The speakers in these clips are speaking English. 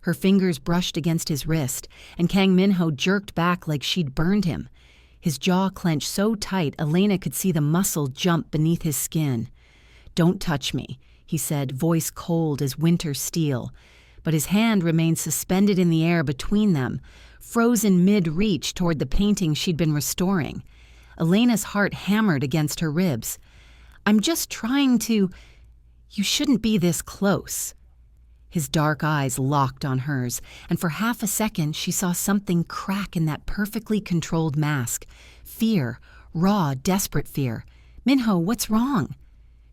Her fingers brushed against his wrist, and Kang Minho jerked back like she'd burned him. His jaw clenched so tight Elena could see the muscle jump beneath his skin. "Don't touch me," he said, voice cold as winter steel. But his hand remained suspended in the air between them, frozen mid-reach toward the painting she'd been restoring. Elena's heart hammered against her ribs. "I'm just trying to... You shouldn't be this close." His dark eyes locked on hers, and for half a second she saw something crack in that perfectly controlled mask. Fear, raw, desperate fear. "Minho, what's wrong?"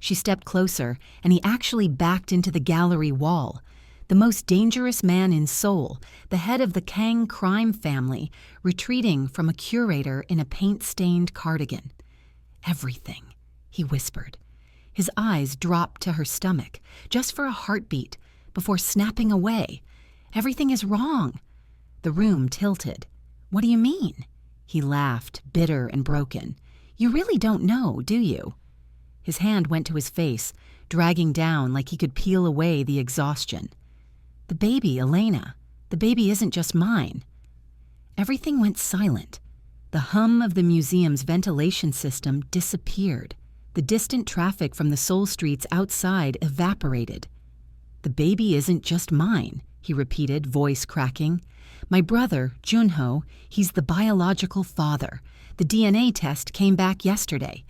She stepped closer, and he actually backed into the gallery wall. The most dangerous man in Seoul, the head of the Kang crime family, retreating from a curator in a paint-stained cardigan. "Everything," he whispered. His eyes dropped to her stomach, just for a heartbeat, before snapping away. "Everything is wrong." The room tilted. "What do you mean?" He laughed, bitter and broken. "You really don't know, do you?" His hand went to his face, dragging down like he could peel away the exhaustion. "The baby, Elena. The baby isn't just mine." Everything went silent. The hum of the museum's ventilation system disappeared. The distant traffic from the Seoul streets outside evaporated. "The baby isn't just mine," he repeated, voice cracking. "My brother, Junho, he's the biological father. The DNA test came back yesterday."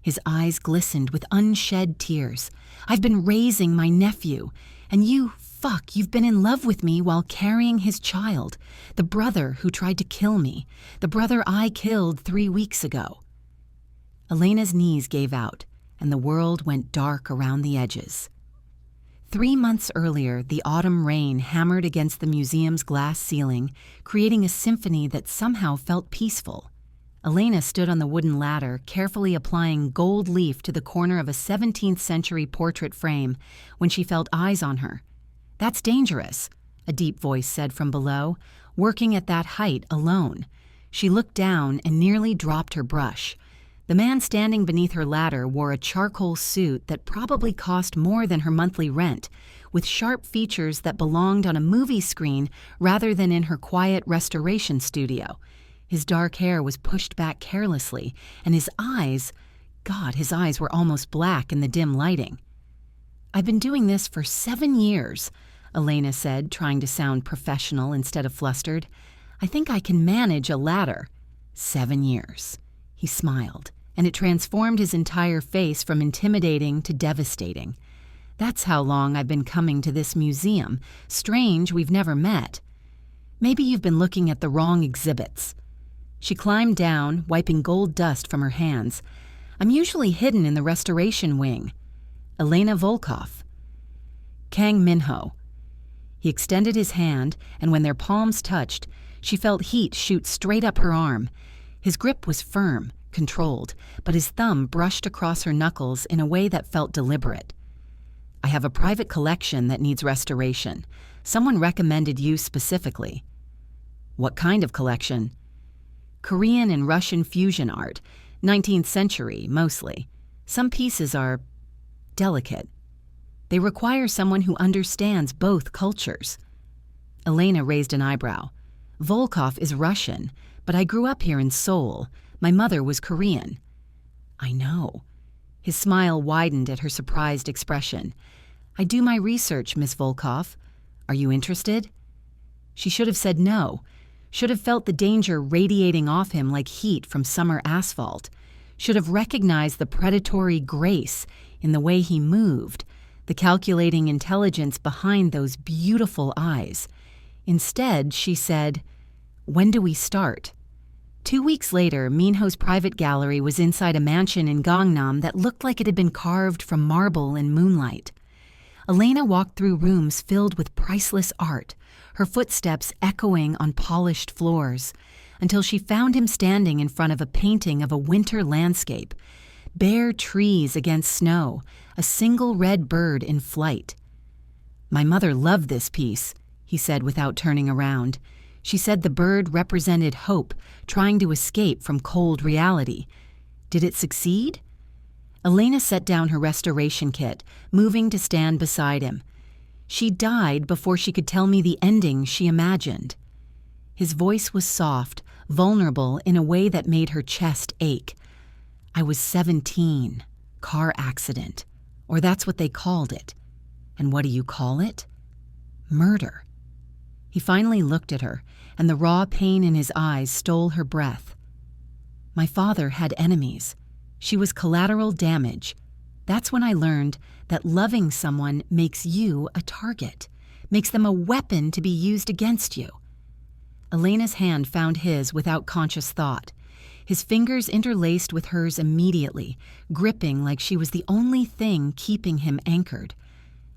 His eyes glistened with unshed tears. "I've been raising my nephew, and you've been in love with me while carrying his child, the brother who tried to kill me, the brother I killed 3 weeks ago." Elena's knees gave out, and the world went dark around the edges. 3 months earlier, the autumn rain hammered against the museum's glass ceiling, creating a symphony that somehow felt peaceful. Elena stood on the wooden ladder, carefully applying gold leaf to the corner of a 17th-century portrait frame, when she felt eyes on her. "That's dangerous," a deep voice said from below, "working at that height alone." She looked down and nearly dropped her brush. The man standing beneath her ladder wore a charcoal suit that probably cost more than her monthly rent, with sharp features that belonged on a movie screen rather than in her quiet restoration studio. His dark hair was pushed back carelessly, and his eyes were almost black in the dim lighting. "I've been doing this for 7 years, Elena said, trying to sound professional instead of flustered. "I think I can manage a ladder." 7 years. He smiled, and it transformed his entire face from intimidating to devastating. "That's how long I've been coming to this museum. Strange we've never met. Maybe you've been looking at the wrong exhibits." She climbed down, wiping gold dust from her hands. "I'm usually hidden in the restoration wing." "Elena Volkov." "Kang Minho." He extended his hand, and when their palms touched, she felt heat shoot straight up her arm. His grip was firm, controlled, but his thumb brushed across her knuckles in a way that felt deliberate. "I have a private collection that needs restoration. Someone recommended you specifically." "What kind of collection?" "Korean and Russian fusion art, 19th century, mostly. Some pieces are delicate. They require someone who understands both cultures." Elena raised an eyebrow. "Volkov is Russian, but I grew up here in Seoul. My mother was Korean." "I know." His smile widened at her surprised expression. "I do my research, Miss Volkov. Are you interested?" She should have said no, should have felt the danger radiating off him like heat from summer asphalt, should have recognized the predatory grace in the way he moved, the calculating intelligence behind those beautiful eyes. Instead, she said, "When do we start?" 2 weeks later, Minho's private gallery was inside a mansion in Gangnam that looked like it had been carved from marble in moonlight. Elena walked through rooms filled with priceless art, her footsteps echoing on polished floors, until she found him standing in front of a painting of a winter landscape, bare trees against snow, a single red bird in flight. "My mother loved this piece," he said without turning around. "She said the bird represented hope, trying to escape from cold reality. Did it succeed?" Elena set down her restoration kit, moving to stand beside him. She died before she could tell me the ending she imagined. His voice was soft, vulnerable in a way that made her chest ache. I was 17. Car accident. Or that's what they called it. And what do you call it? Murder. He finally looked at her, and the raw pain in his eyes stole her breath. My father had enemies. She was collateral damage. That's when I learned that loving someone makes you a target, makes them a weapon to be used against you. Elena's hand found his without conscious thought. His fingers interlaced with hers immediately, gripping like she was the only thing keeping him anchored.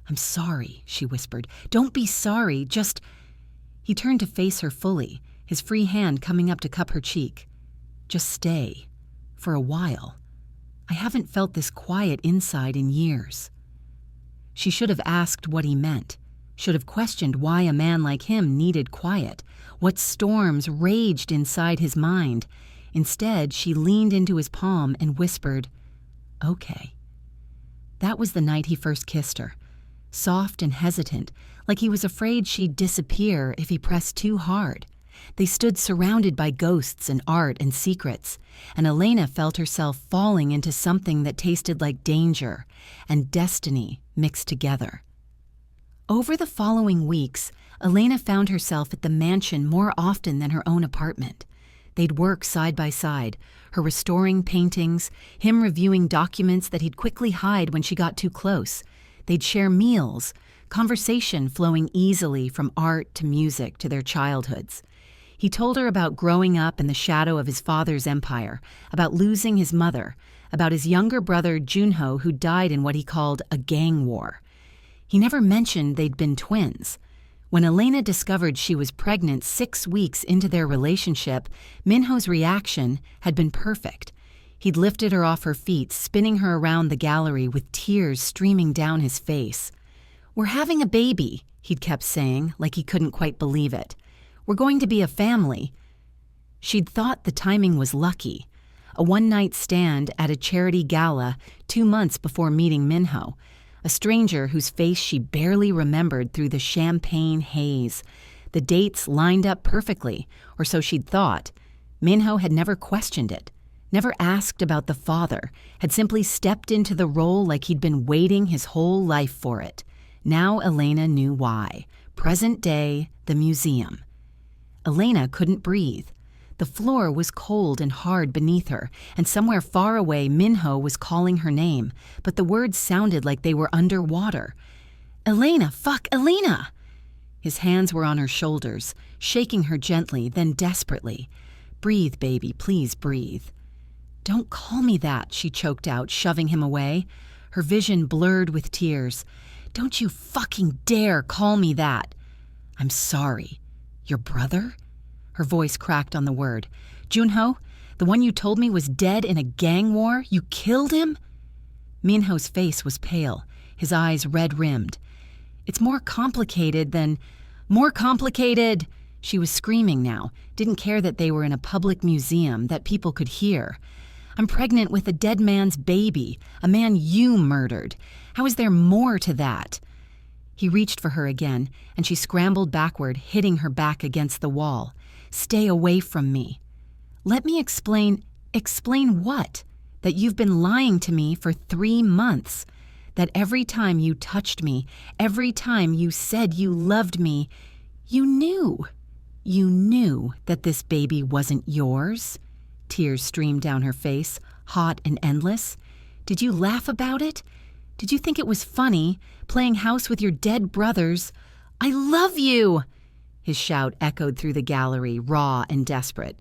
"I'm sorry," she whispered. "Don't be sorry, just—" He turned to face her fully, his free hand coming up to cup her cheek. "Just stay. For a while. I haven't felt this quiet inside in years." She should have asked what he meant, should have questioned why a man like him needed quiet, what storms raged inside his mind. Instead, she leaned into his palm and whispered, "Okay." That was the night he first kissed her, soft and hesitant, like he was afraid she'd disappear if he pressed too hard. They stood surrounded by ghosts and art and secrets, and Elena felt herself falling into something that tasted like danger and destiny mixed together. Over the following weeks, Elena found herself at the mansion more often than her own apartment. They'd work side by side, her restoring paintings, him reviewing documents that he'd quickly hide when she got too close. They'd share meals, conversation flowing easily from art to music to their childhoods. He told her about growing up in the shadow of his father's empire, about losing his mother, about his younger brother Junho who died in what he called a gang war. He never mentioned they'd been twins. When Elena discovered she was pregnant 6 weeks into their relationship, Minho's reaction had been perfect. He'd lifted her off her feet, spinning her around the gallery with tears streaming down his face. "We're having a baby," he'd kept saying, like he couldn't quite believe it. "We're going to be a family." She'd thought the timing was lucky. A one-night stand at a charity gala 2 months before meeting Minho, a stranger whose face she barely remembered through the champagne haze. The dates lined up perfectly, or so she'd thought. Minho had never questioned it, never asked about the father, had simply stepped into the role like he'd been waiting his whole life for it. Now Elena knew why. Present day, the museum. Elena couldn't breathe. The floor was cold and hard beneath her, and somewhere far away Minho was calling her name, but the words sounded like they were underwater. "Elena, fuck, Elena!" His hands were on her shoulders, shaking her gently, then desperately. "Breathe, baby, please breathe." "Don't call me that," she choked out, shoving him away. Her vision blurred with tears. "Don't you fucking dare call me that." "I'm sorry." "Your brother?" Her voice cracked on the word. "Junho? The one you told me was dead in a gang war? You killed him?" Minho's face was pale, his eyes red-rimmed. "It's more complicated than—" "More complicated!" She was screaming now, didn't care that they were in a public museum, that people could hear. "I'm pregnant with a dead man's baby, a man you murdered. How is there more to that?" He reached for her again, and she scrambled backward, hitting her back against the wall. "Stay away from me." "Let me explain." "Explain what? That you've been lying to me for 3 months. That every time you touched me, every time you said you loved me, you knew. You knew that this baby wasn't yours." Tears streamed down her face, hot and endless. "Did you laugh about it? Did you think it was funny, playing house with your dead brothers? I love you!" His shout echoed through the gallery, raw and desperate.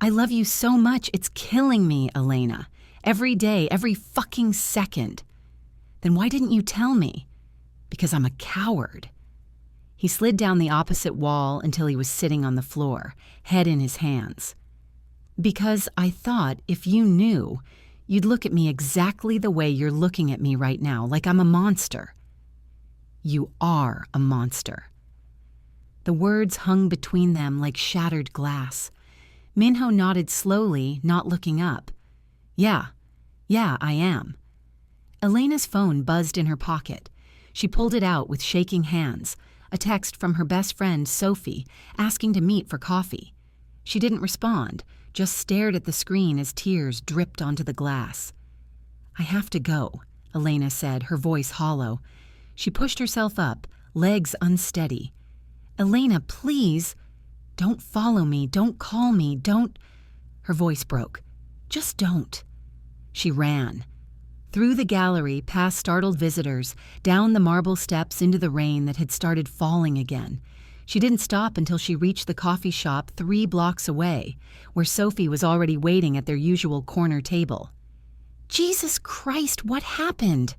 "I love you so much, it's killing me, Elena. Every day, every fucking second." "Then why didn't you tell me?" "Because I'm a coward." He slid down the opposite wall until he was sitting on the floor, head in his hands. "Because I thought if you knew, you'd look at me exactly the way you're looking at me right now, like I'm a monster." "You are a monster." The words hung between them like shattered glass. Minho nodded slowly, not looking up. Yeah, I am." Elena's phone buzzed in her pocket. She pulled it out with shaking hands, a text from her best friend, Sophie, asking to meet for coffee. She didn't respond, just stared at the screen as tears dripped onto the glass. "I have to go," Elena said, her voice hollow. She pushed herself up, legs unsteady. "Elena, please. Don't follow me, don't call me, don't—" Her voice broke. "Just don't." She ran. Through the gallery, past startled visitors, down the marble steps into the rain that had started falling again. She didn't stop until she reached the coffee shop 3 blocks away, where Sophie was already waiting at their usual corner table. "Jesus Christ, what happened?"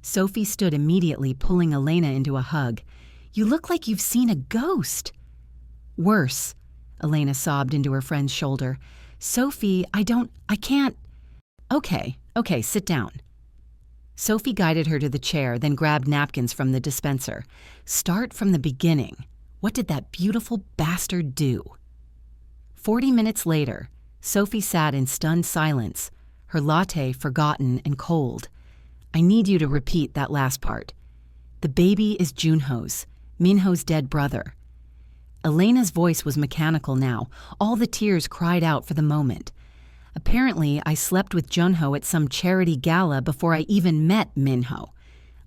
Sophie stood immediately, pulling Elena into a hug. "You look like you've seen a ghost." "Worse," Elena sobbed into her friend's shoulder. "Sophie, I can't—" Okay, sit down." Sophie guided her to the chair, then grabbed napkins from the dispenser. "Start from the beginning. What did that beautiful bastard do?" 40 minutes later, Sophie sat in stunned silence, her latte forgotten and cold. "I need you to repeat that last part. The baby is Junho's, Minho's dead brother." Elena's voice was mechanical now. All the tears cried out for the moment. "Apparently, I slept with Junho at some charity gala before I even met Minho.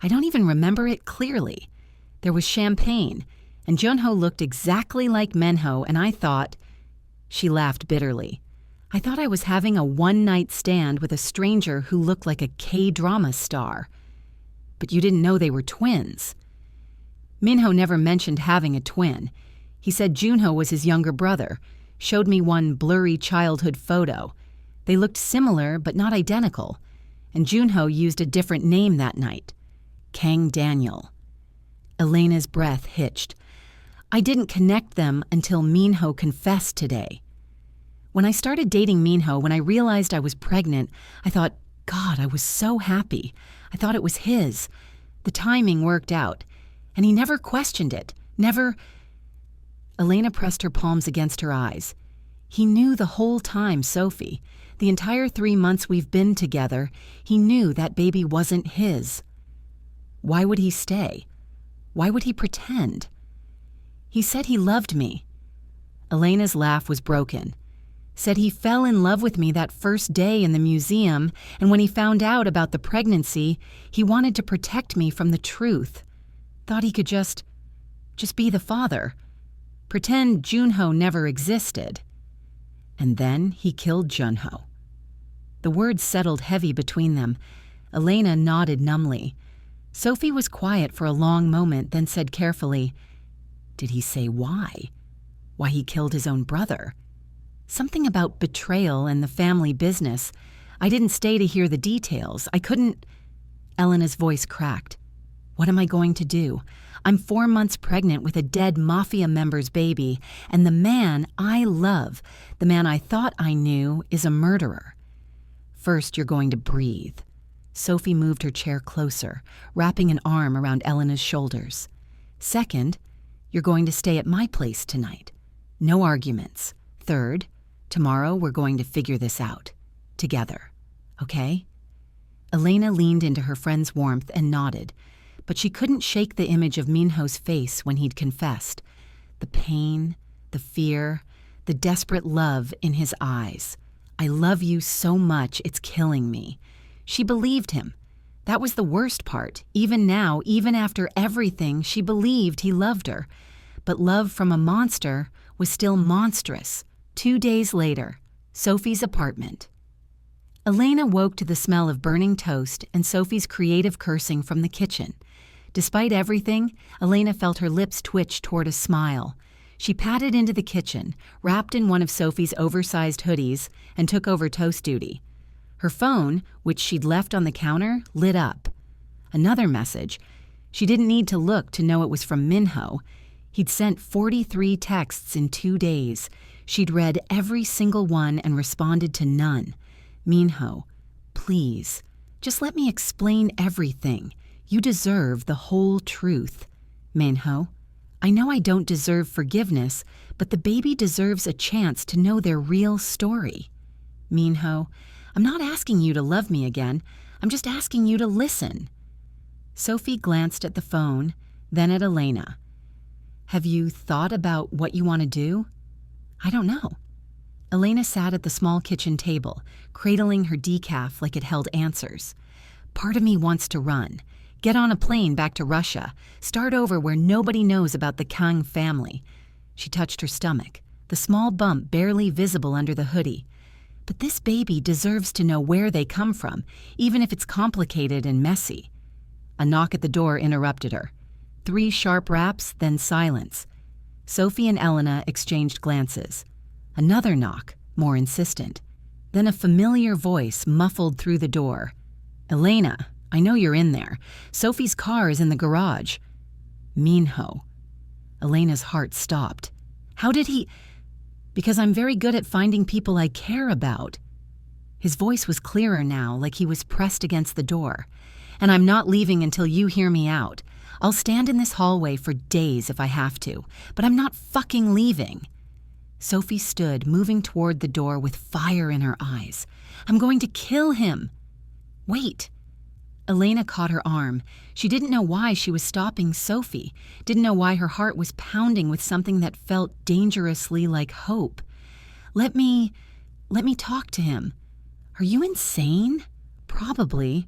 I don't even remember it clearly. There was champagne, and Junho looked exactly like Minho, and I thought—" She laughed bitterly. "I thought I was having a one-night stand with a stranger who looked like a K-drama star. But you didn't know they were twins." "Minho never mentioned having a twin. He said Junho was his younger brother, showed me one blurry childhood photo. They looked similar, but not identical, and Junho used a different name that night. Kang Daniel." Elena's breath hitched. "I didn't connect them until Minho confessed today. When I started dating Minho, when I realized I was pregnant, I thought, God, I was so happy. I thought it was his. The timing worked out, and he never questioned it, never—" Elena pressed her palms against her eyes. "He knew the whole time, Sophie. The entire 3 months we've been together, he knew that baby wasn't his. Why would he stay? Why would he pretend? He said he loved me." Elena's laugh was broken. "Said he fell in love with me that first day in the museum, and when he found out about the pregnancy, he wanted to protect me from the truth. Thought he could just be the father. Pretend Junho never existed. And then he killed Junho." The words settled heavy between them. Elena nodded numbly. Sophie was quiet for a long moment, then said carefully, "Did he say why? Why he killed his own brother? Something about betrayal and the family business. I didn't stay to hear the details. I couldn't—" Elena's voice cracked. "What am I going to do? I'm 4 months pregnant with a dead Mafia member's baby, and the man I love, the man I thought I knew, is a murderer. First, you're going to breathe." Sophie moved her chair closer, wrapping an arm around Elena's shoulders. "Second, you're going to stay at my place tonight. No arguments. Third, tomorrow we're going to figure this out. Together. Okay?" Elena leaned into her friend's warmth and nodded, but she couldn't shake the image of Minho's face when he'd confessed. The pain, the fear, the desperate love in his eyes. "I love you so much, it's killing me." She believed him. That was the worst part. Even now, even after everything, she believed he loved her. But love from a monster was still monstrous. 2 days later, Sophie's apartment. Elena woke to the smell of burning toast and Sophie's creative cursing from the kitchen. Despite everything, Elena felt her lips twitch toward a smile. She padded into the kitchen, wrapped in one of Sophie's oversized hoodies, and took over toast duty. Her phone, which she'd left on the counter, lit up. Another message. She didn't need to look to know it was from Minho. He'd sent 43 texts in 2 days. She'd read every single one and responded to none. "Minho, please, just let me explain everything. You deserve the whole truth. Minho, I know I don't deserve forgiveness, but the baby deserves a chance to know their real story. Minho, I'm not asking you to love me again. I'm just asking you to listen." Sophie glanced at the phone, then at Elena. Have you thought about what you want to do? I don't know. Elena sat at the small kitchen table, cradling her decaf like it held answers. Part of me wants to run, get on a plane back to Russia, start over where nobody knows about the Kang family. She touched her stomach, the small bump barely visible under the hoodie. But this baby deserves to know where they come from, even if it's complicated and messy. A knock at the door interrupted her. 3 sharp raps, then silence. Sophie and Elena exchanged glances. Another knock, more insistent. Then a familiar voice muffled through the door. Elena, I know you're in there. Sophie's car is in the garage. Minho. Elena's heart stopped. How did he... Because I'm very good at finding people I care about. His voice was clearer now, like he was pressed against the door. And I'm not leaving until you hear me out. I'll stand in this hallway for days if I have to, but I'm not fucking leaving. Sophie stood, moving toward the door with fire in her eyes. I'm going to kill him. Wait. Elena caught her arm. She didn't know why she was stopping Sophie, didn't know why her heart was pounding with something that felt dangerously like hope. Let me talk to him. Are you insane? Probably.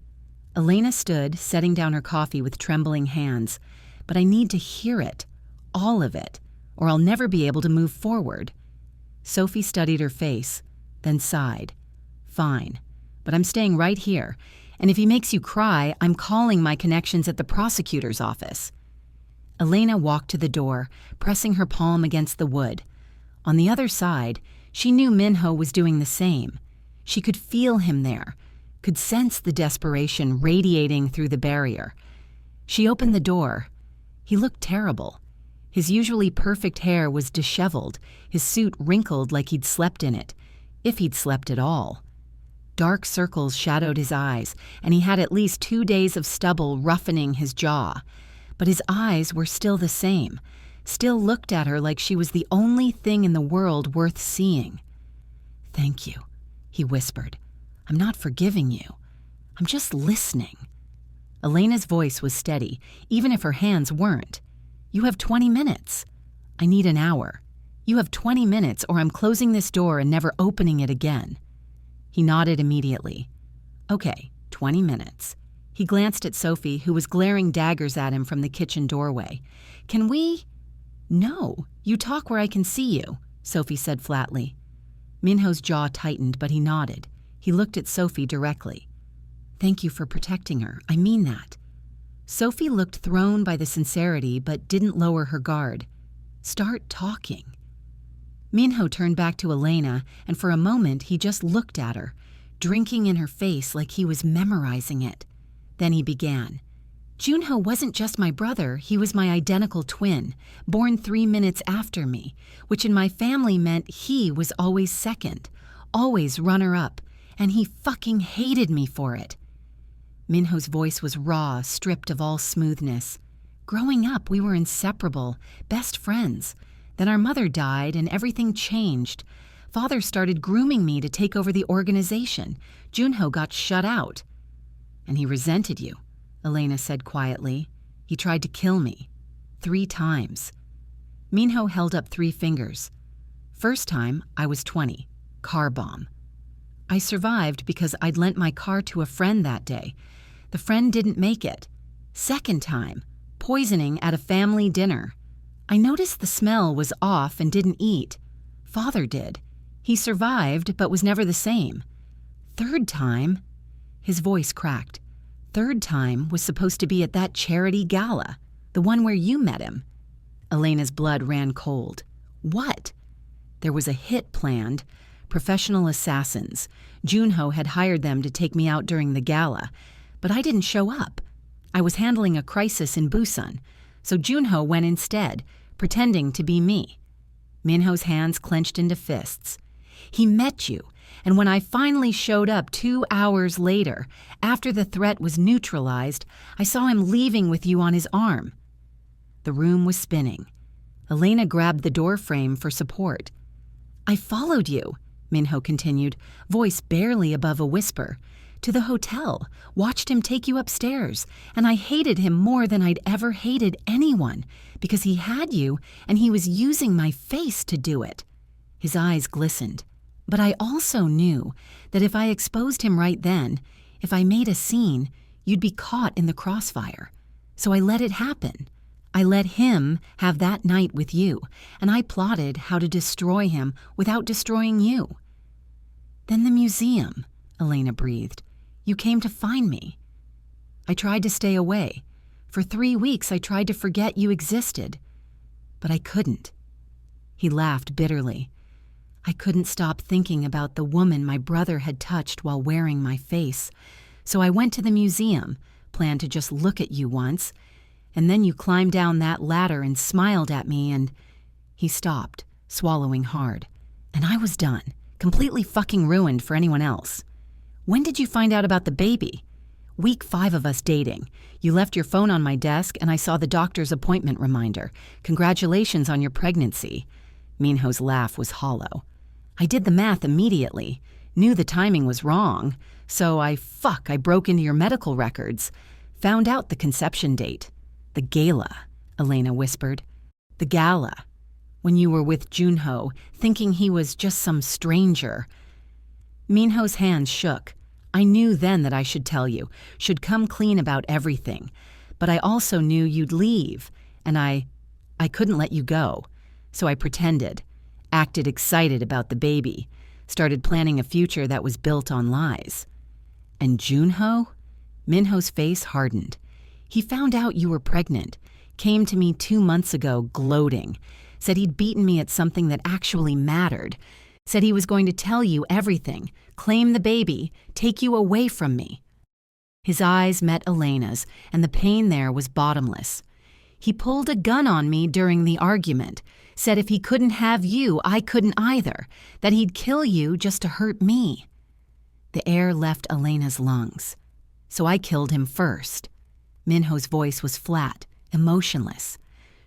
Elena stood, setting down her coffee with trembling hands. But I need to hear it, all of it, or I'll never be able to move forward. Sophie studied her face, then sighed. Fine, but I'm staying right here. And if he makes you cry, I'm calling my connections at the prosecutor's office. Elena walked to the door, pressing her palm against the wood. On the other side, she knew Minho was doing the same. She could feel him there, could sense the desperation radiating through the barrier. She opened the door. He looked terrible. His usually perfect hair was disheveled, his suit wrinkled like he'd slept in it, if he'd slept at all. Dark circles shadowed his eyes, and he had at least 2 days of stubble roughening his jaw. But his eyes were still the same, still looked at her like she was the only thing in the world worth seeing. Thank you, he whispered. I'm not forgiving you. I'm just listening. Elena's voice was steady, even if her hands weren't. You have 20 minutes. I need an hour. You have 20 minutes or I'm closing this door and never opening it again. He nodded immediately. Okay, 20 minutes. He glanced at Sophie, who was glaring daggers at him from the kitchen doorway. Can we? No, you talk where I can see you, Sophie said flatly. Minho's jaw tightened, but he nodded. He looked at Sophie directly. Thank you for protecting her. I mean that. Sophie looked thrown by the sincerity, but didn't lower her guard. Start talking. Minho turned back to Elena, and for a moment he just looked at her, drinking in her face like he was memorizing it. Then he began. Junho wasn't just my brother, he was my identical twin, born 3 minutes after me, which in my family meant he was always second, always runner-up, and he fucking hated me for it. Minho's voice was raw, stripped of all smoothness. Growing up, we were inseparable, best friends. Then our mother died and everything changed. Father started grooming me to take over the organization. Junho got shut out. And he resented you, Elena said quietly. He tried to kill me. 3 times. Minho held up 3 fingers. First time, I was 20. Car bomb. I survived because I'd lent my car to a friend that day. The friend didn't make it. Second time, poisoning at a family dinner. I noticed the smell was off and didn't eat. Father did. He survived, but was never the same. Third time, his voice cracked. Third time was supposed to be at that charity gala, the one where you met him. Elena's blood ran cold. What? There was a hit planned. Professional assassins. Junho had hired them to take me out during the gala, but I didn't show up. I was handling a crisis in Busan, so Junho went instead, pretending to be me. Minho's hands clenched into fists. He met you, and when I finally showed up 2 hours later, after the threat was neutralized, I saw him leaving with you on his arm. The room was spinning. Elena grabbed the door frame for support. I followed you, Minho continued, voice barely above a whisper. to the hotel, watched him take you upstairs, and I hated him more than I'd ever hated anyone because he had you and he was using my face to do it." His eyes glistened. "But I also knew that if I exposed him right then, if I made a scene, you'd be caught in the crossfire. So I let it happen. I let him have that night with you, and I plotted how to destroy him without destroying you." "Then the museum," Elena breathed. "You came to find me." "I tried to stay away. For 3 weeks I tried to forget you existed. But I couldn't." He laughed bitterly. "I couldn't stop thinking about the woman my brother had touched while wearing my face. So I went to the museum, planned to just look at you once, and then you climbed down that ladder and smiled at me and—" He stopped, swallowing hard. "And I was done, completely fucking ruined for anyone else. When did you find out about the baby?" "Week 5 of us dating. You left your phone on my desk and I saw the doctor's appointment reminder. Congratulations on your pregnancy." Minho's laugh was hollow. "I did the math immediately. Knew the timing was wrong. So I broke into your medical records. Found out the conception date. The gala," Elena whispered. "The gala. When you were with Junho, thinking he was just some stranger." Minho's hands shook. "I knew then that I should tell you, should come clean about everything. But I also knew you'd leave, and I couldn't let you go. So I pretended, acted excited about the baby, started planning a future that was built on lies." "And Junho?" Minho's face hardened. "He found out you were pregnant, came to me 2 months ago gloating, said he'd beaten me at something that actually mattered, said he was going to tell you everything, claim the baby, take you away from me." His eyes met Elena's, and the pain there was bottomless. "He pulled a gun on me during the argument, said if he couldn't have you, I couldn't either, that he'd kill you just to hurt me." The air left Elena's lungs. "So I killed him first." Minho's voice was flat, emotionless.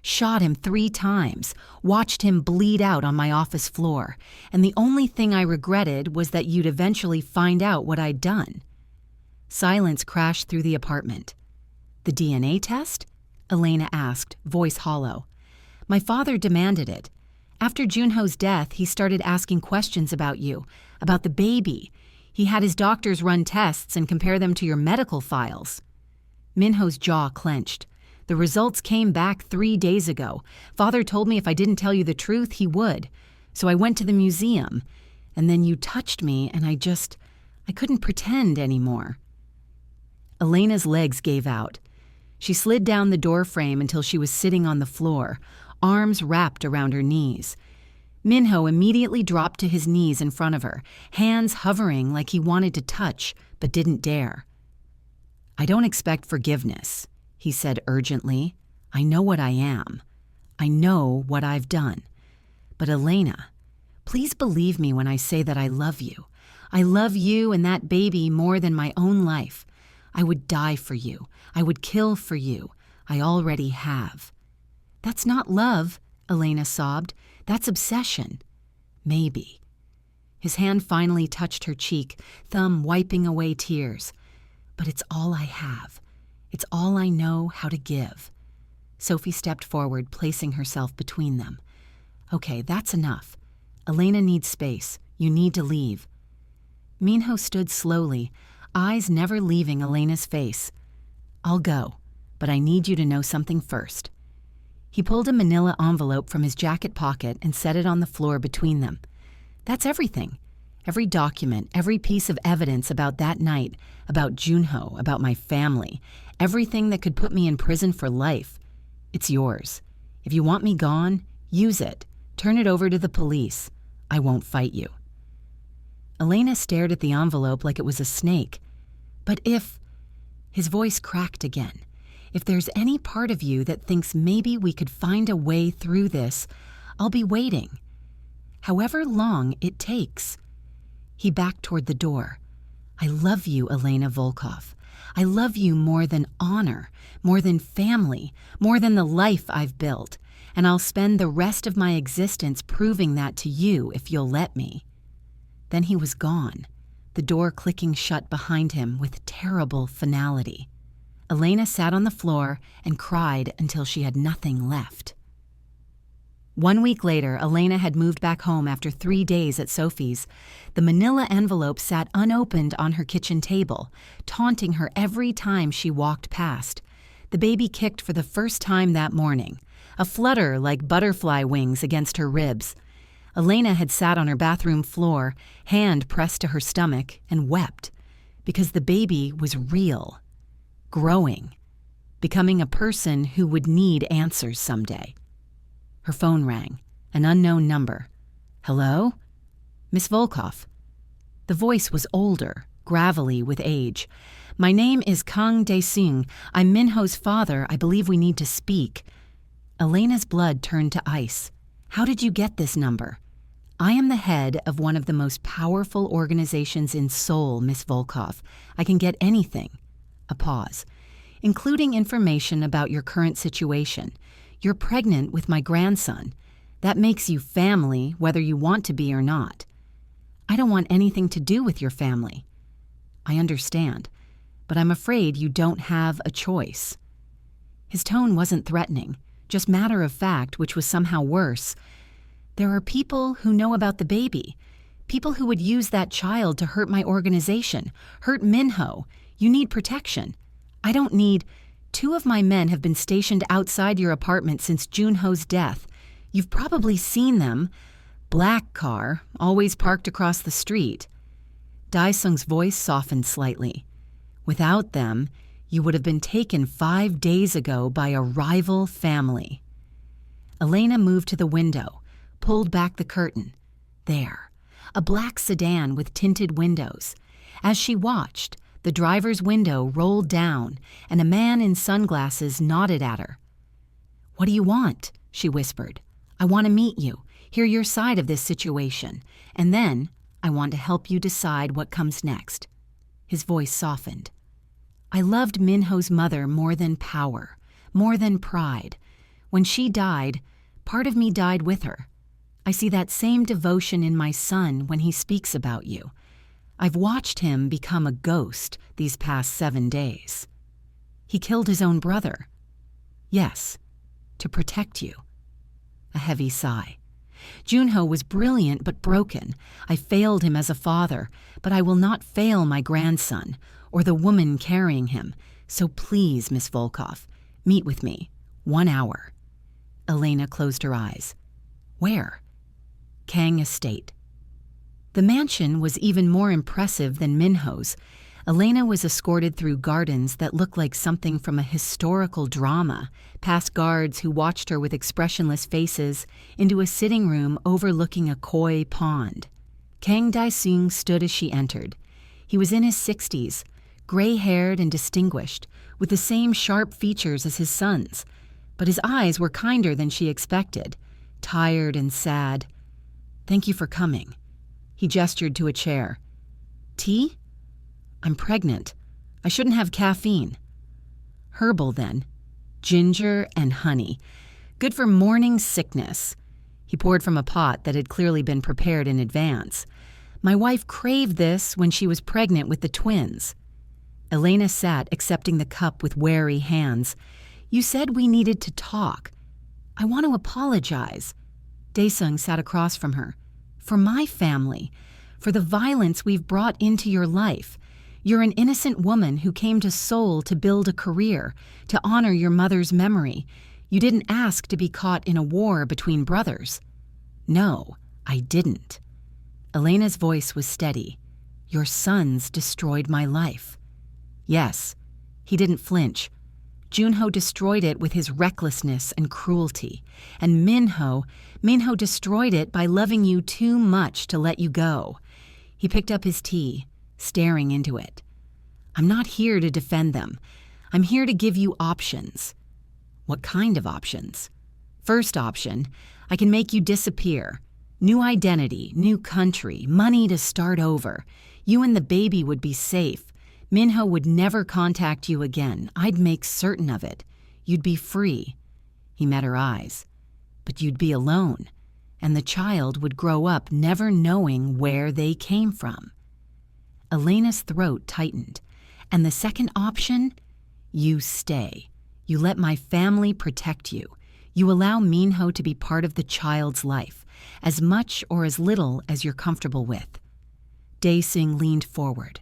"Shot him 3 times, watched him bleed out on my office floor, and the only thing I regretted was that you'd eventually find out what I'd done." Silence crashed through the apartment. "The DNA test?" Elena asked, voice hollow. "My father demanded it. After Junho's death, he started asking questions about you, about the baby. He had his doctors run tests and compare them to your medical files." Minho's jaw clenched. "The results came back 3 days ago. Father told me if I didn't tell you the truth, he would. So I went to the museum. And then you touched me and I couldn't pretend anymore." Elena's legs gave out. She slid down the door frame until she was sitting on the floor, arms wrapped around her knees. Minho immediately dropped to his knees in front of her, hands hovering like he wanted to touch but didn't dare. "I don't expect forgiveness," he said urgently. "I know what I am. I know what I've done. But Elena, please believe me when I say that I love you. I love you and that baby more than my own life. I would die for you. I would kill for you. I already have." "That's not love," Elena sobbed. "That's obsession." "Maybe." His hand finally touched her cheek, thumb wiping away tears. "But it's all I have. It's all I know how to give." Sophie stepped forward, placing herself between them. "Okay, that's enough. Elena needs space. You need to leave." Minho stood slowly, eyes never leaving Elena's face. "I'll go, but I need you to know something first." He pulled a manila envelope from his jacket pocket and set it on the floor between them. "That's everything. Every document, every piece of evidence about that night, about Junho, about my family, everything that could put me in prison for life. It's yours. If you want me gone, use it. Turn it over to the police. I won't fight you." Elena stared at the envelope like it was a snake. "But if—" His voice cracked again. "If there's any part of you that thinks maybe we could find a way through this, I'll be waiting. However long it takes." He backed toward the door. "I love you, Elena Volkov. I love you more than honor, more than family, more than the life I've built, and I'll spend the rest of my existence proving that to you if you'll let me." Then he was gone, the door clicking shut behind him with terrible finality. Elena sat on the floor and cried until she had nothing left. 1 week later, Elena had moved back home after 3 days at Sophie's. The manila envelope sat unopened on her kitchen table, taunting her every time she walked past. The baby kicked for the first time that morning, a flutter like butterfly wings against her ribs. Elena had sat on her bathroom floor, hand pressed to her stomach, and wept, because the baby was real, growing, becoming a person who would need answers someday. Her phone rang, an unknown number. "Hello? Miss Volkov." The voice was older, gravelly with age. "My name is Kang Dae-sung. I'm Minho's father. I believe we need to speak." Elena's blood turned to ice. "How did you get this number?" "I am the head of one of the most powerful organizations in Seoul, Miss Volkov. I can get anything." A pause. "Including information about your current situation. You're pregnant with my grandson. That makes you family, whether you want to be or not." "I don't want anything to do with your family." "I understand, but I'm afraid you don't have a choice." His tone wasn't threatening, just matter of fact, which was somehow worse. "There are people who know about the baby, people who would use that child to hurt my organization, hurt Minho. You need protection. I don't need... 2 of my men have been stationed outside your apartment since Junho's death. You've probably seen them. Black car, always parked across the street." Dae-sung's voice softened slightly. "Without them, you would have been taken 5 days ago by a rival family." Elena moved to the window, pulled back the curtain. There, a black sedan with tinted windows. As she watched, the driver's window rolled down, and a man in sunglasses nodded at her. "What do you want?" she whispered. "I want to meet you, hear your side of this situation, and then I want to help you decide what comes next." His voice softened. "I loved Minho's mother more than power, more than pride. When she died, part of me died with her. I see that same devotion in my son when he speaks about you. I've watched him become a ghost these past 7 days." "He killed his own brother." "Yes, to protect you." A heavy sigh. "Junho was brilliant but broken. I failed him as a father, but I will not fail my grandson or the woman carrying him. So please, Miss Volkov, meet with me. 1 hour." Elena closed her eyes. "Where?" "Kang Estate." The mansion was even more impressive than Minho's. Elena was escorted through gardens that looked like something from a historical drama, past guards who watched her with expressionless faces, into a sitting room overlooking a koi pond. Kang Dae-sung stood as she entered. He was in his 60s, gray-haired and distinguished, with the same sharp features as his sons, but his eyes were kinder than she expected, tired and sad. "Thank you for coming." He gestured to a chair. "Tea?" "I'm pregnant. I shouldn't have caffeine." "Herbal, then. Ginger and honey. Good for morning sickness." He poured from a pot that had clearly been prepared in advance. "My wife craved this when she was pregnant with the twins." Elena sat, accepting the cup with wary hands. "You said we needed to talk. I want to apologize." Dae-sung sat across from her. "For my family, for the violence we've brought into your life. You're an innocent woman who came to Seoul to build a career, to honor your mother's memory. You didn't ask to be caught in a war between brothers." "No, I didn't." Elena's voice was steady. "Your sons destroyed my life." "Yes." He didn't flinch. "Junho destroyed it with his recklessness and cruelty. And Minho destroyed it by loving you too much to let you go." He picked up his tea, staring into it. "I'm not here to defend them. I'm here to give you options." "What kind of options?" "First option, I can make you disappear. New identity, new country, money to start over. You and the baby would be safe. Minho would never contact you again. I'd make certain of it. You'd be free." He met her eyes. "But you'd be alone, and the child would grow up never knowing where they came from." Elena's throat tightened. And the second option? You stay. You let my family protect you. You allow Minho to be part of the child's life, as much or as little as you're comfortable with. Dae-sung leaned forward.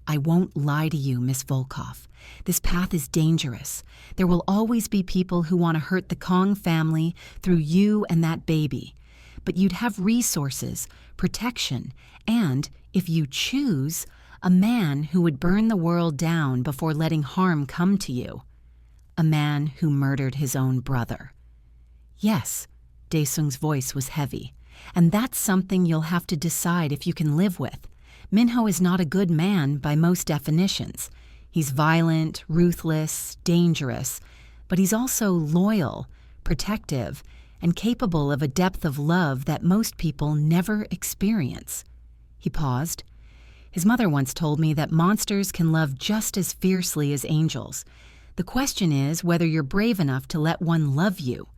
I won't lie to you, Miss Volkov. This path is dangerous. There will always be people who want to hurt the Kong family through you and that baby. But you'd have resources, protection, and, if you choose, a man who would burn the world down before letting harm come to you. A man who murdered his own brother. Yes, Dae-sung's voice was heavy. And that's something you'll have to decide if you can live with. Minho is not a good man by most definitions. He's violent, ruthless, dangerous, but he's also loyal, protective, and capable of a depth of love that most people never experience. He paused. His mother once told me that monsters can love just as fiercely as angels. The question is whether you're brave enough to let one love you.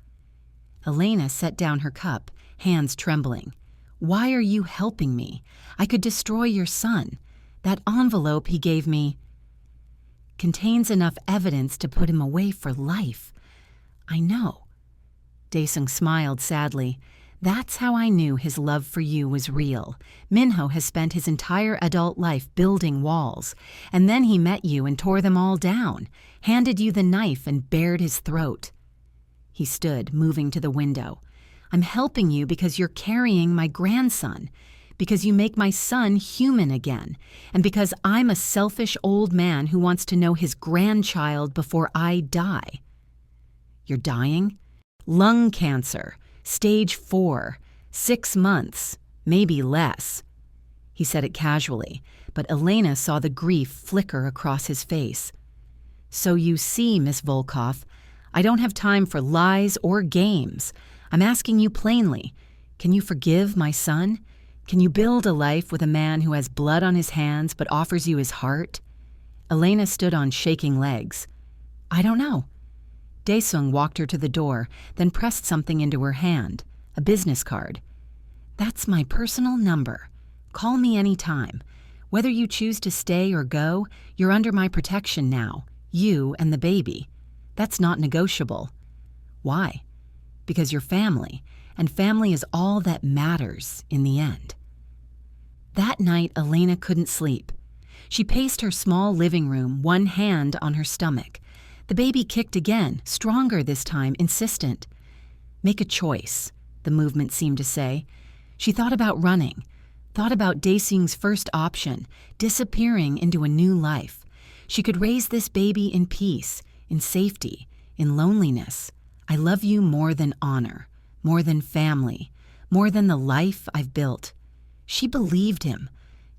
Elena set down her cup, hands trembling. Why are you helping me? I could destroy your son. That envelope he gave me contains enough evidence to put him away for life. I know. Dae-sung smiled sadly. That's how I knew his love for you was real. Minho has spent his entire adult life building walls, and then he met you and tore them all down, handed you the knife and bared his throat. He stood, moving to the window. I'm helping you because you're carrying my grandson, because you make my son human again, and because I'm a selfish old man who wants to know his grandchild before I die. You're dying? Lung cancer, stage 4, 6 months, maybe less. He said it casually, but Elena saw the grief flicker across his face. So you see, Miss Volkov, I don't have time for lies or games. I'm asking you plainly, can you forgive my son? Can you build a life with a man who has blood on his hands but offers you his heart? Elena stood on shaking legs. I don't know. Dae-sung walked her to the door, then pressed something into her hand, a business card. That's my personal number. Call me any time. Whether you choose to stay or go, you're under my protection now, you and the baby. That's not negotiable. Why? Because you're family, and family is all that matters in the end. That night, Elena couldn't sleep. She paced her small living room, one hand on her stomach. The baby kicked again, stronger this time, insistent. Make a choice, the movement seemed to say. She thought about running, thought about Dae-sung's first option, disappearing into a new life. She could raise this baby in peace, in safety, in loneliness. I love you more than honor, more than family, more than the life I've built. She believed him.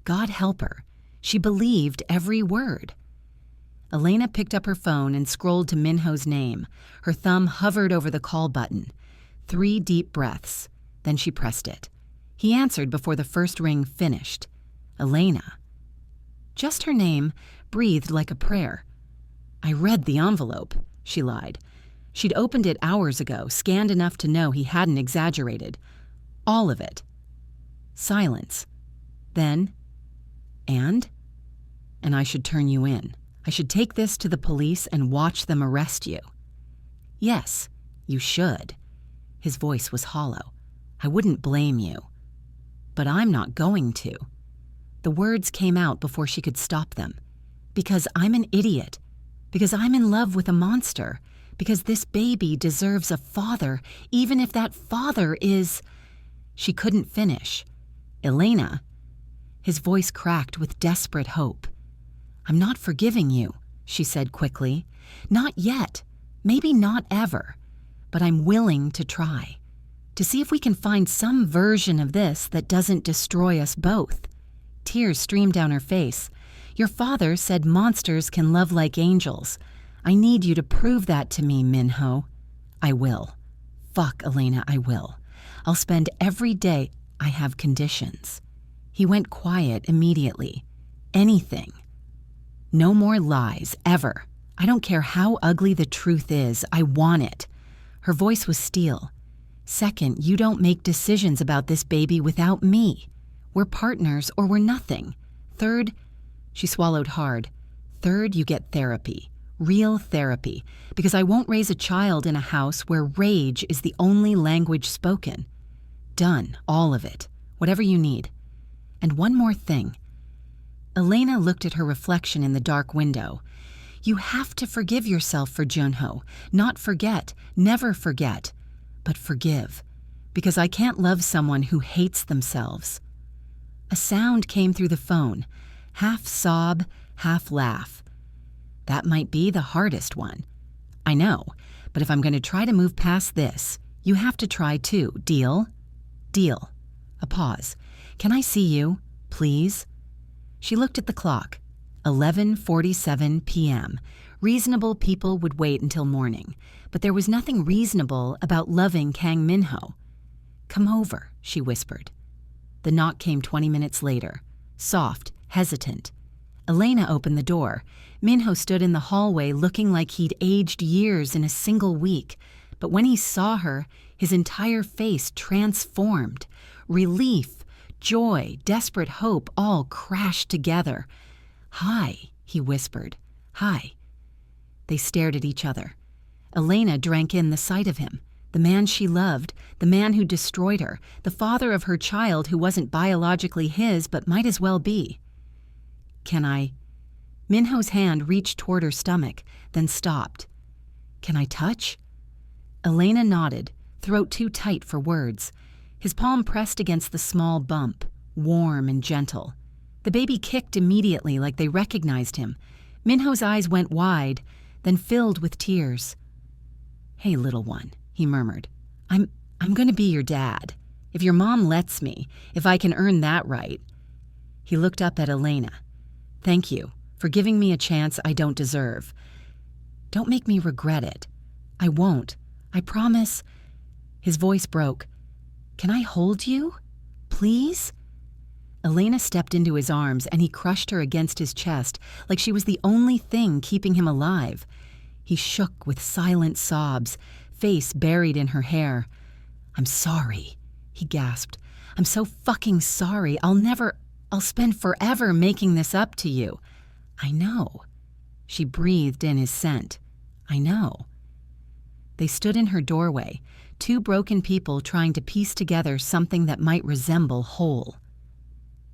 God help her. She believed every word. Elena picked up her phone and scrolled to Minho's name. Her thumb hovered over the call button. 3 deep breaths. Then she pressed it. He answered before the first ring finished. Elena. Just her name, breathed like a prayer. I read the envelope, she lied. She'd opened it hours ago, scanned enough to know he hadn't exaggerated. All of it. Silence. Then, and I should turn you in. I should take this to the police and watch them arrest you. Yes, you should. His voice was hollow. I wouldn't blame you. But I'm not going to. The words came out before she could stop them. Because I'm an idiot. Because I'm in love with a monster. Because this baby deserves a father, even if that father is... She couldn't finish. Elena. His voice cracked with desperate hope. I'm not forgiving you, she said quickly. Not yet. Maybe not ever. But I'm willing to try. To see if we can find some version of this that doesn't destroy us both. Tears streamed down her face. Your father said monsters can love like angels. I need you to prove that to me, Minho. I will. Fuck, Elena, I will. I'll spend every day. I have conditions. He went quiet immediately. Anything. No more lies, ever. I don't care how ugly the truth is. I want it. Her voice was steel. Second, you don't make decisions about this baby without me. We're partners or we're nothing. Third, She swallowed hard. Third, you get therapy. Real therapy. Because I won't raise a child in a house where rage is the only language spoken. Done, all of it. Whatever you need. And one more thing. Elena looked at her reflection in the dark window. You have to forgive yourself for Junho. Not forget, never forget, but forgive. Because I can't love someone who hates themselves. A sound came through the phone. Half sob, half laugh. That might be the hardest one. I know, but if I'm going to try to move past this, you have to try too. Deal? Deal. A pause. Can I see you, please? She looked at the clock. 11:47 p.m. Reasonable people would wait until morning, but there was nothing reasonable about loving Kang Minho. Come over, she whispered. The knock came 20 minutes later. Soft, hesitant. Elena opened the door. Minho stood in the hallway looking like he'd aged years in a single week, but when he saw her, his entire face transformed. Relief, joy, desperate hope all crashed together. Hi, he whispered. Hi. They stared at each other. Elena drank in the sight of him, the man she loved, the man who destroyed her, the father of her child who wasn't biologically his but might as well be. Can I? Minho's hand reached toward her stomach, then stopped. Can I touch? Elena nodded, throat too tight for words. His palm pressed against the small bump, warm and gentle. The baby kicked immediately like they recognized him. Minho's eyes went wide, then filled with tears. Hey, little one, he murmured. I'm going to be your dad. If your mom lets me, if I can earn that right. He looked up at Elena. Thank you for giving me a chance I don't deserve. Don't make me regret it. I won't. I promise. His voice broke. Can I hold you? Please? Elena stepped into his arms and he crushed her against his chest like she was the only thing keeping him alive. He shook with silent sobs, face buried in her hair. I'm sorry, he gasped. I'm so fucking sorry. I'll spend forever making this up to you. I know. She breathed in his scent. I know. They stood in her doorway, two broken people trying to piece together something that might resemble whole.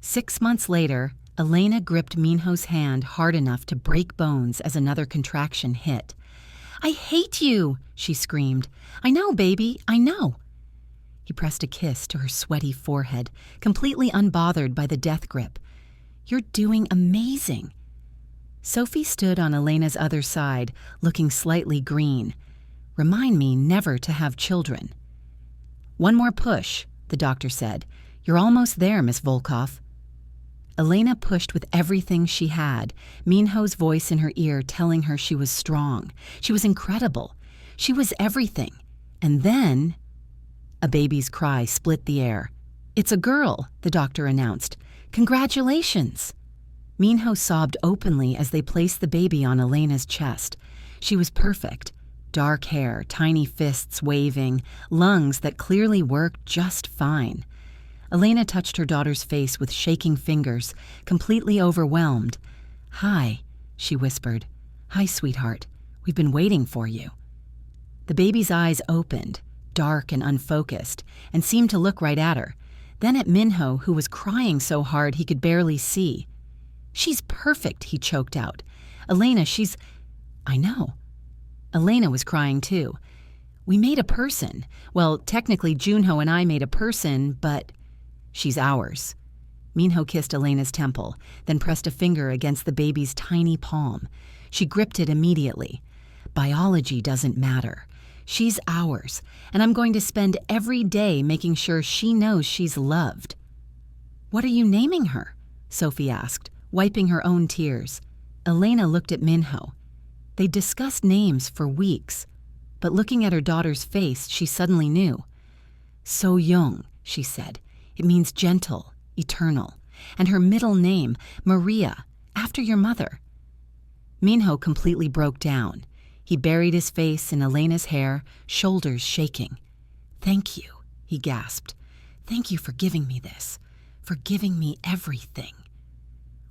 6 months later, Elena gripped Minho's hand hard enough to break bones as another contraction hit. I hate you, she screamed. I know, baby, I know. He pressed a kiss to her sweaty forehead, completely unbothered by the death grip. You're doing amazing. Sophie stood on Elena's other side, looking slightly green. Remind me never to have children. One more push, the doctor said. You're almost there, Miss Volkov. Elena pushed with everything she had, Minho's voice in her ear telling her she was strong. She was incredible. She was everything. And then... A baby's cry split the air. It's a girl, the doctor announced. Congratulations. Minho sobbed openly as they placed the baby on Elena's chest. She was perfect. Dark hair, tiny fists waving, lungs that clearly worked just fine. Elena touched her daughter's face with shaking fingers, completely overwhelmed. Hi, she whispered. Hi, sweetheart. We've been waiting for you. The baby's eyes opened, dark and unfocused, and seemed to look right at her, then at Minho, who was crying so hard he could barely see. She's perfect, he choked out. Elena, she's... I know. Elena was crying too. We made a person. Well, technically Junho and I made a person, but... She's ours. Minho kissed Elena's temple, then pressed a finger against the baby's tiny palm. She gripped it immediately. Biology doesn't matter. She's ours, and I'm going to spend every day making sure she knows she's loved. What are you naming her? Sophie asked, wiping her own tears. Elena looked at Minho. They discussed names for weeks, but looking at her daughter's face, she suddenly knew. So Young, she said. It means gentle, eternal. And her middle name, Maria, after your mother. Minho completely broke down. He buried his face in Elena's hair, shoulders shaking. Thank you, he gasped. Thank you for giving me this, for giving me everything.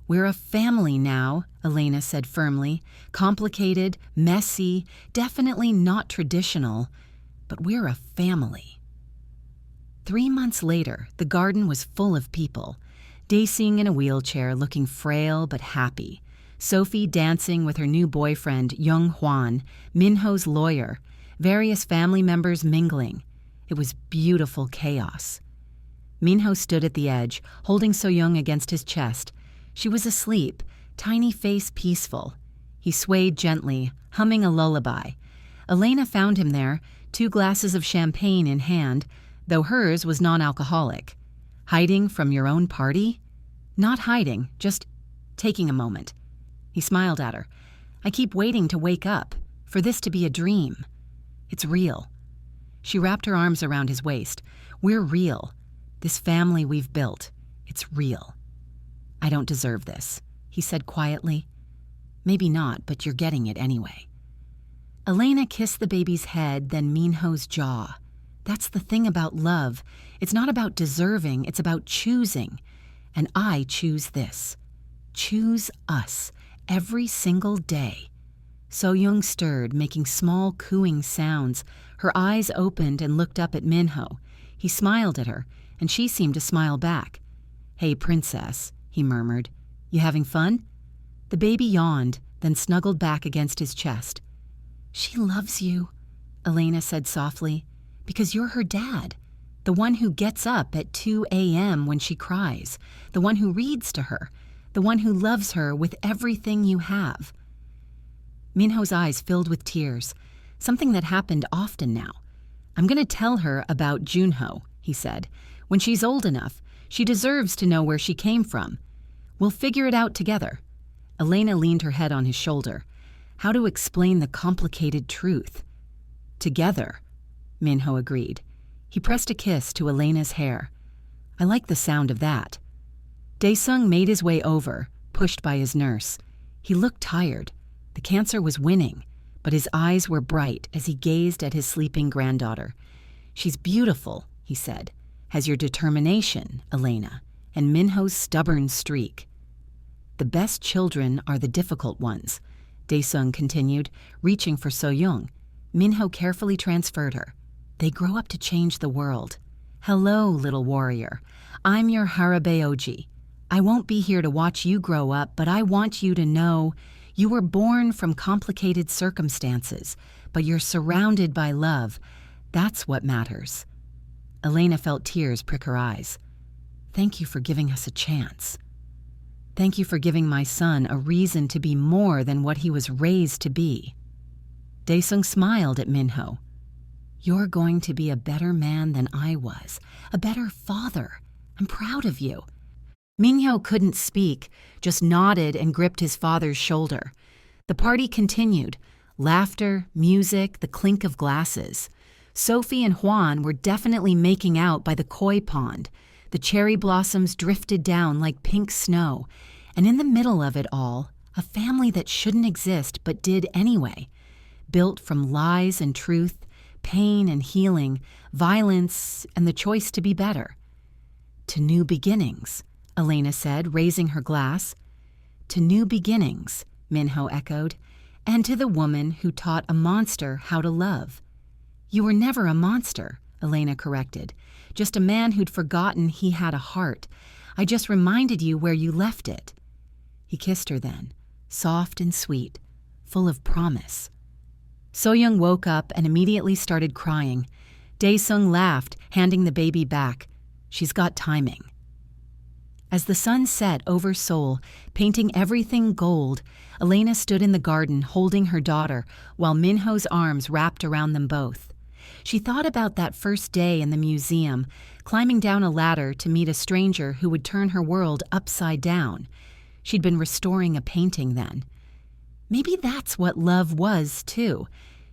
We're a family now, Elena said firmly. Complicated, messy, definitely not traditional, but we're a family. 3 months later, the garden was full of people. Daisy in a wheelchair, looking frail but happy. Sophie dancing with her new boyfriend, Young Hwan, Minho's lawyer, various family members mingling. It was beautiful chaos. Minho stood at the edge, holding So-young against his chest. She was asleep, tiny face peaceful. He swayed gently, humming a lullaby. Elena found him there, 2 glasses of champagne in hand, though hers was non-alcoholic. Hiding from your own party? Not hiding, just taking a moment. He smiled at her. I keep waiting to wake up, for this to be a dream. It's real. She wrapped her arms around his waist. We're real. This family we've built, it's real. I don't deserve this, he said quietly. Maybe not, but you're getting it anyway. Elena kissed the baby's head, then Minho's jaw. That's the thing about love. It's not about deserving, it's about choosing. And I choose this. Choose us, every single day. So-young stirred, making small cooing sounds. Her eyes opened and looked up at Minho. He smiled at her, and she seemed to smile back. Hey, princess, he murmured. You having fun? The baby yawned, then snuggled back against his chest. She loves you, Elena said softly, because you're her dad, the one who gets up at 2 a.m. when she cries, the one who reads to her, the one who loves her with everything you have. Minho's eyes filled with tears, something that happened often now. I'm going to tell her about Junho, he said. When she's old enough, she deserves to know where she came from. We'll figure it out together. Elena leaned her head on his shoulder. How to explain the complicated truth? Together, Minho agreed. He pressed a kiss to Elena's hair. I like the sound of that. Daesung made his way over, pushed by his nurse. He looked tired. The cancer was winning, but his eyes were bright as he gazed at his sleeping granddaughter. She's beautiful, he said. Has your determination, Elena, and Minho's stubborn streak. The best children are the difficult ones, Daesung continued, reaching for So-young. Minho carefully transferred her. They grow up to change the world. Hello, little warrior. I'm your Harabeoji. I won't be here to watch you grow up, but I want you to know you were born from complicated circumstances, but you're surrounded by love. That's what matters. Elena felt tears prick her eyes. Thank you for giving us a chance. Thank you for giving my son a reason to be more than what he was raised to be. Daesung smiled at Minho. You're going to be a better man than I was, a better father. I'm proud of you. Minho couldn't speak, just nodded and gripped his father's shoulder. The party continued. Laughter, music, the clink of glasses. Sophie and Hwan were definitely making out by the koi pond. The cherry blossoms drifted down like pink snow. And in the middle of it all, a family that shouldn't exist but did anyway. Built from lies and truth, pain and healing, violence and the choice to be better. To new beginnings, Elena said, raising her glass. To new beginnings, Minho echoed, and to the woman who taught a monster how to love. You were never a monster, Elena corrected, just a man who'd forgotten he had a heart. I just reminded you where you left it. He kissed her then, soft and sweet, full of promise. So-young woke up and immediately started crying. Daesung laughed, handing the baby back. She's got timing. As the sun set over Seoul, painting everything gold, Elena stood in the garden holding her daughter while Minho's arms wrapped around them both. She thought about that first day in the museum, climbing down a ladder to meet a stranger who would turn her world upside down. She'd been restoring a painting then. Maybe that's what love was, too,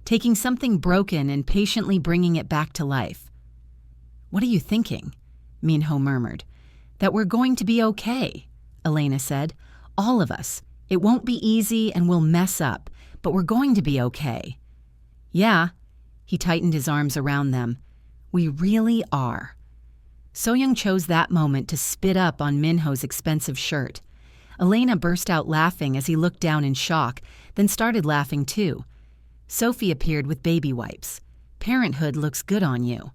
taking something broken and patiently bringing it back to life. What are you thinking? Minho murmured. That we're going to be okay, Elena said. All of us. It won't be easy and we'll mess up, but we're going to be okay. Yeah, he tightened his arms around them. We really are. So-young chose that moment to spit up on Minho's expensive shirt. Elena burst out laughing as he looked down in shock, then started laughing too. Sophie appeared with baby wipes. Parenthood looks good on you.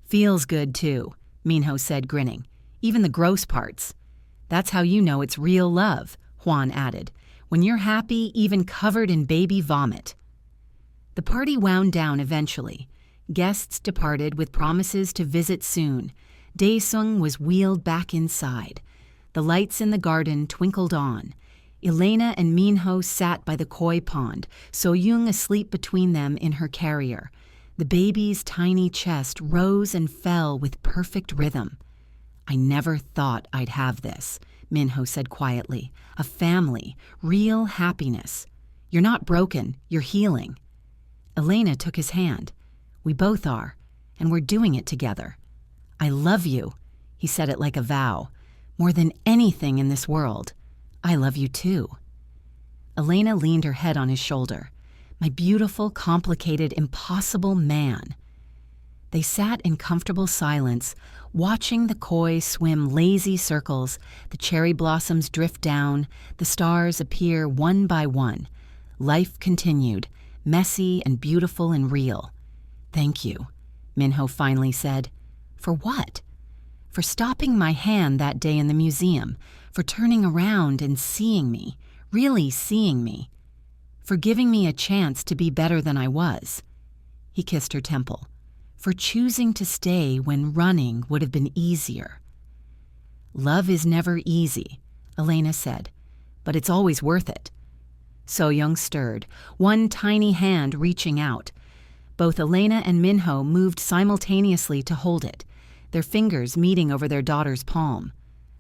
Feels good too, Minho said, grinning. Even the gross parts. That's how you know it's real love, Juan added. When you're happy, even covered in baby vomit. The party wound down eventually. Guests departed with promises to visit soon. Daesung was wheeled back inside. The lights in the garden twinkled on. Elena and Minho sat by the koi pond, So-young asleep between them in her carrier. The baby's tiny chest rose and fell with perfect rhythm. I never thought I'd have this, Minho said quietly. A family, real happiness. You're not broken, you're healing. Elena took his hand. We both are, and we're doing it together. I love you, he said it like a vow. More than anything in this world. I love you too. Elena leaned her head on his shoulder. My beautiful, complicated, impossible man. They sat in comfortable silence, watching the koi swim lazy circles, the cherry blossoms drift down, the stars appear one by one. Life continued, messy and beautiful and real. Thank you, Minho finally said. For what? For stopping my hand that day in the museum, for turning around and seeing me, really seeing me, for giving me a chance to be better than I was. He kissed her temple. For choosing to stay when running would have been easier. Love is never easy, Elena said, but it's always worth it. So-young stirred, one tiny hand reaching out. Both Elena and Minho moved simultaneously to hold it, their fingers meeting over their daughter's palm.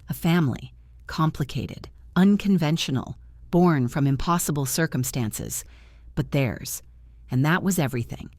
A family, complicated, unconventional, born from impossible circumstances, but theirs, and that was everything.